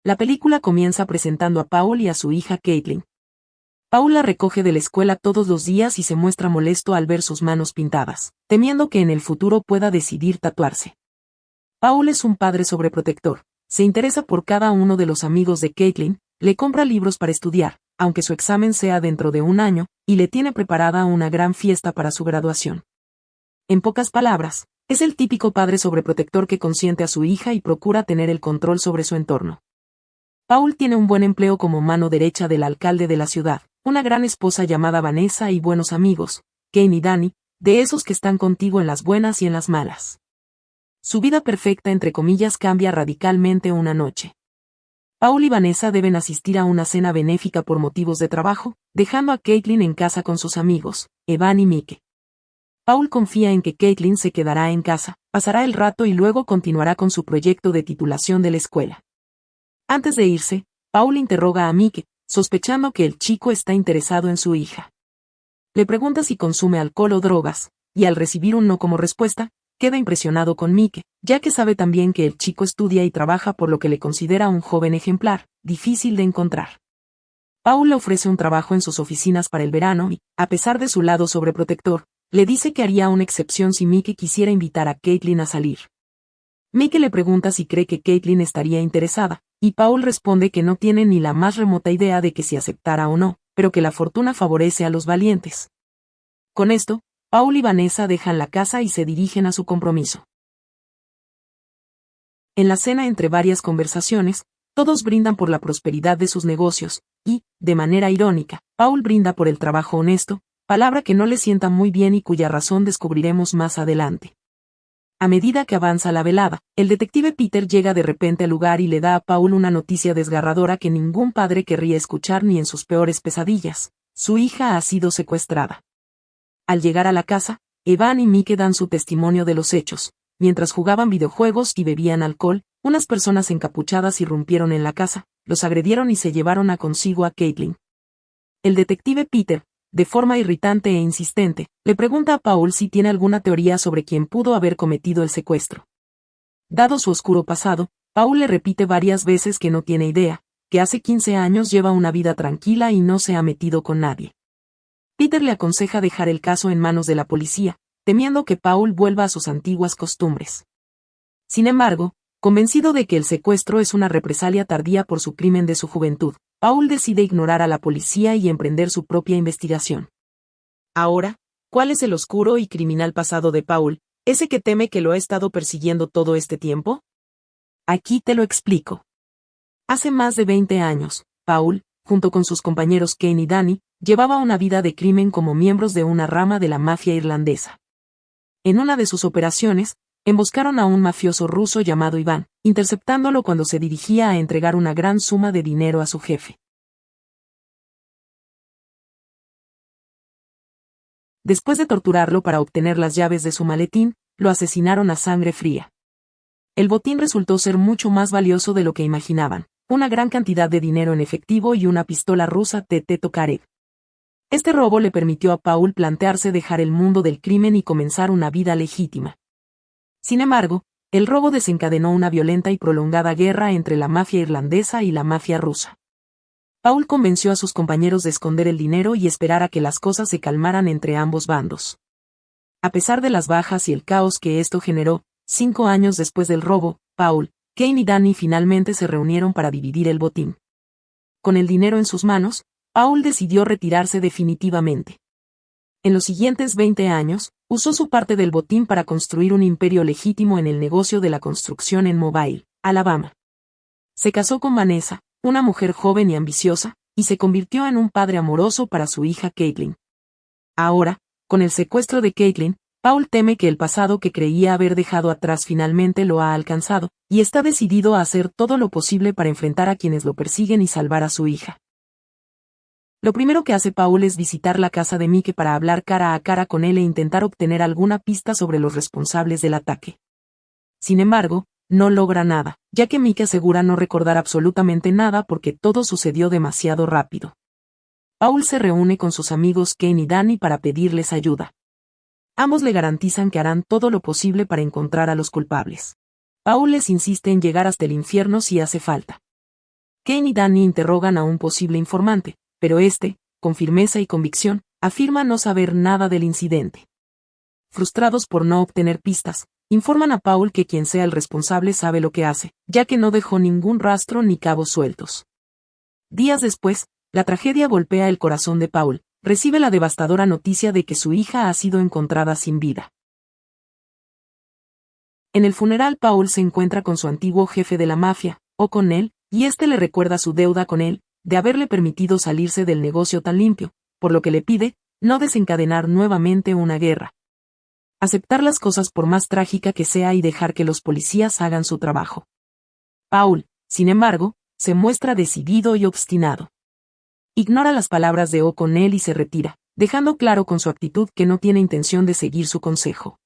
La película comienza presentando a Paul y a su hija Caitlin. Paul la recoge de la escuela todos los días y se muestra molesto al ver sus manos pintadas, temiendo que en el futuro pueda decidir tatuarse. Paul es un padre sobreprotector, se interesa por cada uno de los amigos de Caitlin, le compra libros para estudiar, aunque su examen sea dentro de un año, y le tiene preparada una gran fiesta para su graduación. En pocas palabras, es el típico padre sobreprotector que consiente a su hija y procura tener el control sobre su entorno. Paul tiene un buen empleo como mano derecha del alcalde de la ciudad, una gran esposa llamada Vanessa y buenos amigos, Kane y Danny, de esos que están contigo en las buenas y en las malas. Su vida perfecta entre comillas cambia radicalmente una noche. Paul y Vanessa deben asistir a una cena benéfica por motivos de trabajo, dejando a Caitlin en casa con sus amigos, Evan y Mike. Paul confía en que Caitlin se quedará en casa, pasará el rato y luego continuará con su proyecto de titulación de la escuela. Antes de irse, Paul interroga a Mike, sospechando que el chico está interesado en su hija. Le pregunta si consume alcohol o drogas, y al recibir un no como respuesta, queda impresionado con Mike, ya que sabe también que el chico estudia y trabaja por lo que le considera un joven ejemplar, difícil de encontrar. Paul le ofrece un trabajo en sus oficinas para el verano y, a pesar de su lado sobreprotector, le dice que haría una excepción si Mike quisiera invitar a Caitlin a salir. Mike le pregunta si cree que Caitlin estaría interesada, y Paul responde que no tiene ni la más remota idea de que si aceptara o no, pero que la fortuna favorece a los valientes. Con esto, Paul y Vanessa dejan la casa y se dirigen a su compromiso. En la cena entre varias conversaciones, todos brindan por la prosperidad de sus negocios, y, de manera irónica, Paul brinda por el trabajo honesto, palabra que no le sienta muy bien y cuya razón descubriremos más adelante. A medida que avanza la velada, el detective Peter llega de repente al lugar y le da a Paul una noticia desgarradora que ningún padre querría escuchar ni en sus peores pesadillas: su hija ha sido secuestrada. Al llegar a la casa, Evan y Mike dan su testimonio de los hechos. Mientras jugaban videojuegos y bebían alcohol, unas personas encapuchadas irrumpieron en la casa, los agredieron y se llevaron consigo a Caitlin. El detective Peter, de forma irritante e insistente, le pregunta a Paul si tiene alguna teoría sobre quién pudo haber cometido el secuestro. Dado su oscuro pasado, Paul le repite varias veces que no tiene idea, que hace 15 años lleva una vida tranquila y no se ha metido con nadie. Peter le aconseja dejar el caso en manos de la policía, temiendo que Paul vuelva a sus antiguas costumbres. Sin embargo, convencido de que el secuestro es una represalia tardía por su crimen de su juventud, Paul decide ignorar a la policía y emprender su propia investigación. Ahora, ¿cuál es el oscuro y criminal pasado de Paul, ese que teme que lo ha estado persiguiendo todo este tiempo? Aquí te lo explico. Hace más de 20 años, Paul, junto con sus compañeros Kane y Danny, llevaba una vida de crimen como miembros de una rama de la mafia irlandesa. En una de sus operaciones, emboscaron a un mafioso ruso llamado Iván, interceptándolo cuando se dirigía a entregar una gran suma de dinero a su jefe. Después de torturarlo para obtener las llaves de su maletín, lo asesinaron a sangre fría. El botín resultó ser mucho más valioso de lo que imaginaban, una gran cantidad de dinero en efectivo y una pistola rusa TT Tokarev. Este robo le permitió a Paul plantearse dejar el mundo del crimen y comenzar una vida legítima. Sin embargo, el robo desencadenó una violenta y prolongada guerra entre la mafia irlandesa y la mafia rusa. Paul convenció a sus compañeros de esconder el dinero y esperar a que las cosas se calmaran entre ambos bandos. A pesar de las bajas y el caos que esto generó, 5 años después del robo, Paul, Kane y Danny finalmente se reunieron para dividir el botín. Con el dinero en sus manos, Paul decidió retirarse definitivamente. En los siguientes 20 años, usó su parte del botín para construir un imperio legítimo en el negocio de la construcción en Mobile, Alabama. Se casó con Vanessa, una mujer joven y ambiciosa, y se convirtió en un padre amoroso para su hija Caitlin. Ahora, con el secuestro de Caitlin, Paul teme que el pasado que creía haber dejado atrás finalmente lo ha alcanzado, y está decidido a hacer todo lo posible para enfrentar a quienes lo persiguen y salvar a su hija. Lo primero que hace Paul es visitar la casa de Mike para hablar cara a cara con él e intentar obtener alguna pista sobre los responsables del ataque. Sin embargo, no logra nada, ya que Mike asegura no recordar absolutamente nada porque todo sucedió demasiado rápido. Paul se reúne con sus amigos Kane y Danny para pedirles ayuda. Ambos le garantizan que harán todo lo posible para encontrar a los culpables. Paul les insiste en llegar hasta el infierno si hace falta. Kane y Danny interrogan a un posible informante, pero este, con firmeza y convicción, afirma no saber nada del incidente. Frustrados por no obtener pistas, informan a Paul que quien sea el responsable sabe lo que hace, ya que no dejó ningún rastro ni cabos sueltos. Días después, la tragedia golpea el corazón de Paul. Recibe la devastadora noticia de que su hija ha sido encontrada sin vida. En el funeral Paul se encuentra con su antiguo jefe de la mafia, O'Connell, y este le recuerda su deuda con él, de haberle permitido salirse del negocio tan limpio, por lo que le pide, no desencadenar nuevamente una guerra. Aceptar las cosas por más trágica que sea y dejar que los policías hagan su trabajo. Paul, sin embargo, se muestra decidido y obstinado. Ignora las palabras de O'Connell y se retira, dejando claro con su actitud que no tiene intención de seguir su consejo.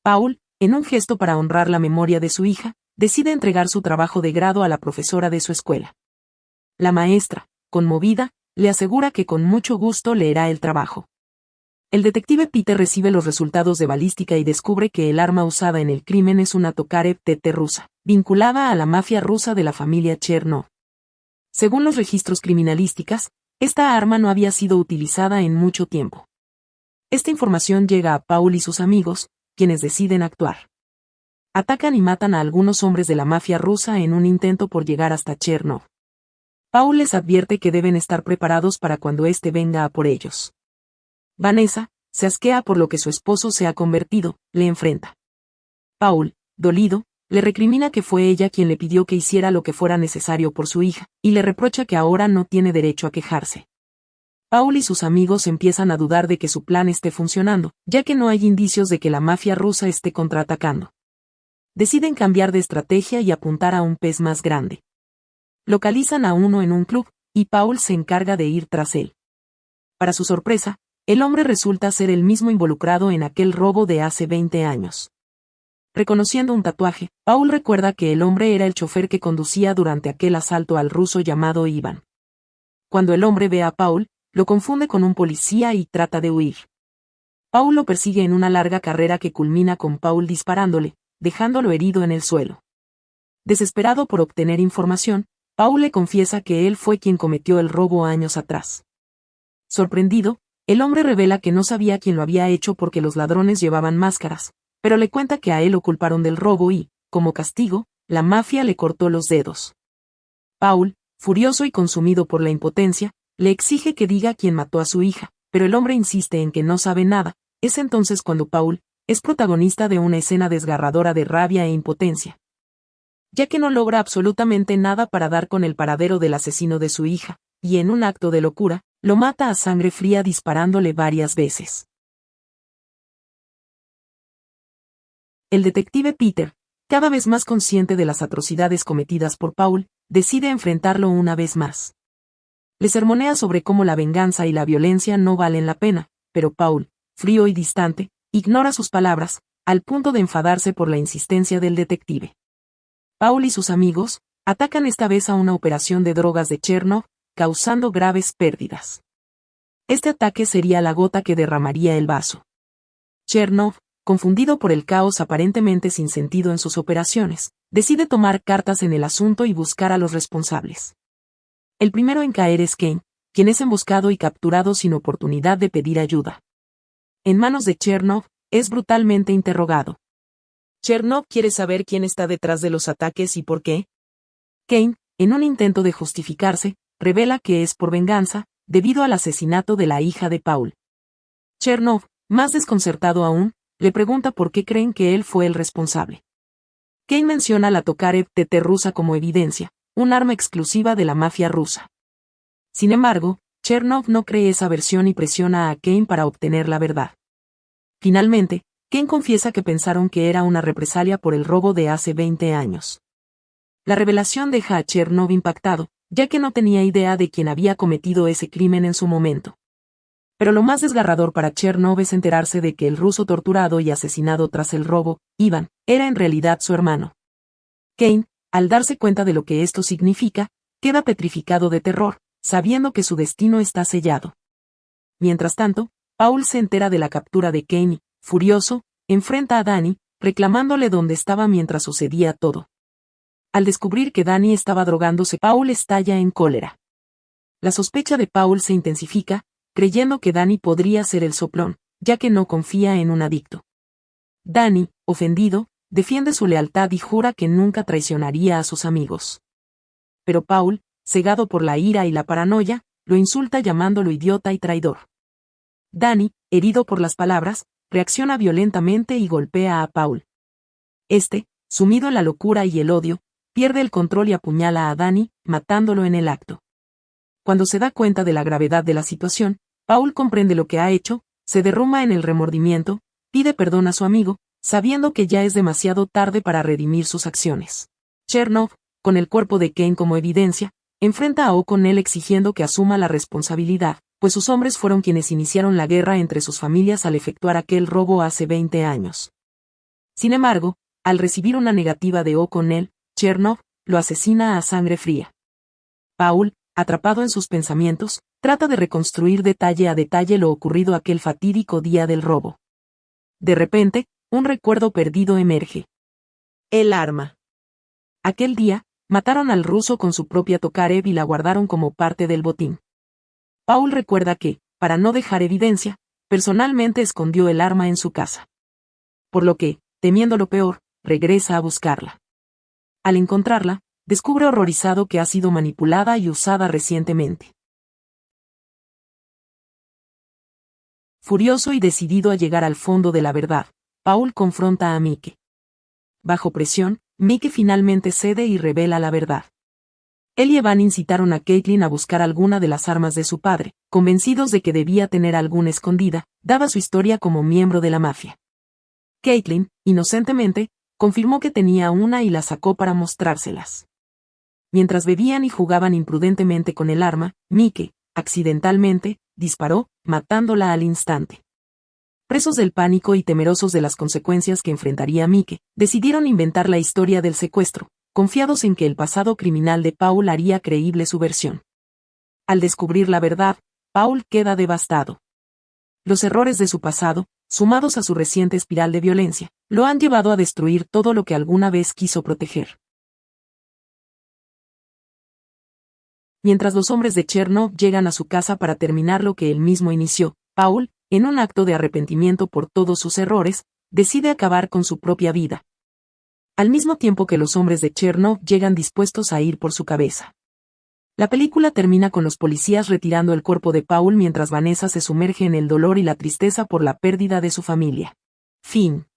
Paul, en un gesto para honrar la memoria de su hija, decide entregar su trabajo de grado a la profesora de su escuela. La maestra, conmovida, le asegura que con mucho gusto leerá el trabajo. El detective Peter recibe los resultados de balística y descubre que el arma usada en el crimen es una Tokarev TT rusa, vinculada a la mafia rusa de la familia Chernov. Según los registros criminalísticas, esta arma no había sido utilizada en mucho tiempo. Esta información llega a Paul y sus amigos, quienes deciden actuar. Atacan y matan a algunos hombres de la mafia rusa en un intento por llegar hasta Chernov. Paul les advierte que deben estar preparados para cuando éste venga a por ellos. Vanessa, se asquea por lo que su esposo se ha convertido, le enfrenta. Paul, dolido, le recrimina que fue ella quien le pidió que hiciera lo que fuera necesario por su hija, y le reprocha que ahora no tiene derecho a quejarse. Paul y sus amigos empiezan a dudar de que su plan esté funcionando, ya que no hay indicios de que la mafia rusa esté contraatacando. Deciden cambiar de estrategia y apuntar a un pez más grande. Localizan a uno en un club, y Paul se encarga de ir tras él. Para su sorpresa, el hombre resulta ser el mismo involucrado en aquel robo de hace 20 años. Reconociendo un tatuaje, Paul recuerda que el hombre era el chofer que conducía durante aquel asalto al ruso llamado Ivan. Cuando el hombre ve a Paul, lo confunde con un policía y trata de huir. Paul lo persigue en una larga carrera que culmina con Paul disparándole, dejándolo herido en el suelo. Desesperado por obtener información, Paul le confiesa que él fue quien cometió el robo años atrás. Sorprendido, el hombre revela que no sabía quién lo había hecho porque los ladrones llevaban máscaras, pero le cuenta que a él lo culparon del robo y, como castigo, la mafia le cortó los dedos. Paul, furioso y consumido por la impotencia, le exige que diga quién mató a su hija, pero el hombre insiste en que no sabe nada. Es entonces cuando Paul es protagonista de una escena desgarradora de rabia e impotencia. Ya que no logra absolutamente nada para dar con el paradero del asesino de su hija, y en un acto de locura, lo mata a sangre fría disparándole varias veces. El detective Peter, cada vez más consciente de las atrocidades cometidas por Paul, decide enfrentarlo una vez más. Le sermonea sobre cómo la venganza y la violencia no valen la pena, pero Paul, frío y distante, ignora sus palabras, al punto de enfadarse por la insistencia del detective. Paul y sus amigos atacan esta vez a una operación de drogas de Chernov, causando graves pérdidas. Este ataque sería la gota que derramaría el vaso. Chernov, confundido por el caos aparentemente sin sentido en sus operaciones, decide tomar cartas en el asunto y buscar a los responsables. El primero en caer es Kane, quien es emboscado y capturado sin oportunidad de pedir ayuda. En manos de Chernov, es brutalmente interrogado. Chernov quiere saber quién está detrás de los ataques y por qué. Kane, en un intento de justificarse, revela que es por venganza, debido al asesinato de la hija de Paul. Chernov, más desconcertado aún, le pregunta por qué creen que él fue el responsable. Kane menciona la Tokarev TT rusa como evidencia, un arma exclusiva de la mafia rusa. Sin embargo, Chernov no cree esa versión y presiona a Kane para obtener la verdad. Finalmente, Kane confiesa que pensaron que era una represalia por el robo de hace 20 años. La revelación deja a Chernov impactado, ya que no tenía idea de quién había cometido ese crimen en su momento. Pero lo más desgarrador para Chernov es enterarse de que el ruso torturado y asesinado tras el robo, Ivan, era en realidad su hermano. Kane, al darse cuenta de lo que esto significa, queda petrificado de terror, sabiendo que su destino está sellado. Mientras tanto, Paul se entera de la captura de Kane y, furioso, enfrenta a Danny, reclamándole dónde estaba mientras sucedía todo. Al descubrir que Danny estaba drogándose, Paul estalla en cólera. La sospecha de Paul se intensifica, creyendo que Danny podría ser el soplón, ya que no confía en un adicto. Danny, ofendido, defiende su lealtad y jura que nunca traicionaría a sus amigos. Pero Paul, cegado por la ira y la paranoia, lo insulta llamándolo idiota y traidor. Danny, herido por las palabras, reacciona violentamente y golpea a Paul. Este, sumido en la locura y el odio, pierde el control y apuñala a Danny, matándolo en el acto. Cuando se da cuenta de la gravedad de la situación, Paul comprende lo que ha hecho, se derrumba en el remordimiento, pide perdón a su amigo, sabiendo que ya es demasiado tarde para redimir sus acciones. Chernov, con el cuerpo de Kane como evidencia, enfrenta a O'Connell exigiendo que asuma la responsabilidad, pues sus hombres fueron quienes iniciaron la guerra entre sus familias al efectuar aquel robo hace 20 años. Sin embargo, al recibir una negativa de O'Connell, Chernov lo asesina a sangre fría. Paul, atrapado en sus pensamientos, trata de reconstruir detalle a detalle lo ocurrido aquel fatídico día del robo. De repente, un recuerdo perdido emerge. El arma. Aquel día, mataron al ruso con su propia Tokarev y la guardaron como parte del botín. Paul recuerda que, para no dejar evidencia, personalmente escondió el arma en su casa. Por lo que, temiendo lo peor, regresa a buscarla. Al encontrarla, descubre horrorizado que ha sido manipulada y usada recientemente. Furioso y decidido a llegar al fondo de la verdad, Paul confronta a Mike. Bajo presión, Mike finalmente cede y revela la verdad. Él y Evan incitaron a Caitlin a buscar alguna de las armas de su padre, convencidos de que debía tener alguna escondida, dada su historia como miembro de la mafia. Caitlin, inocentemente, confirmó que tenía una y la sacó para mostrárselas. Mientras bebían y jugaban imprudentemente con el arma, Mike, accidentalmente, disparó, matándola al instante. Presos del pánico y temerosos de las consecuencias que enfrentaría Mike, decidieron inventar la historia del secuestro, confiados en que el pasado criminal de Paul haría creíble su versión. Al descubrir la verdad, Paul queda devastado. Los errores de su pasado, sumados a su reciente espiral de violencia, lo han llevado a destruir todo lo que alguna vez quiso proteger. Mientras los hombres de Chernov llegan a su casa para terminar lo que él mismo inició, Paul, en un acto de arrepentimiento por todos sus errores, decide acabar con su propia vida. Al mismo tiempo que los hombres de Chernov llegan dispuestos a ir por su cabeza. La película termina con los policías retirando el cuerpo de Paul mientras Vanessa se sumerge en el dolor y la tristeza por la pérdida de su familia. Fin.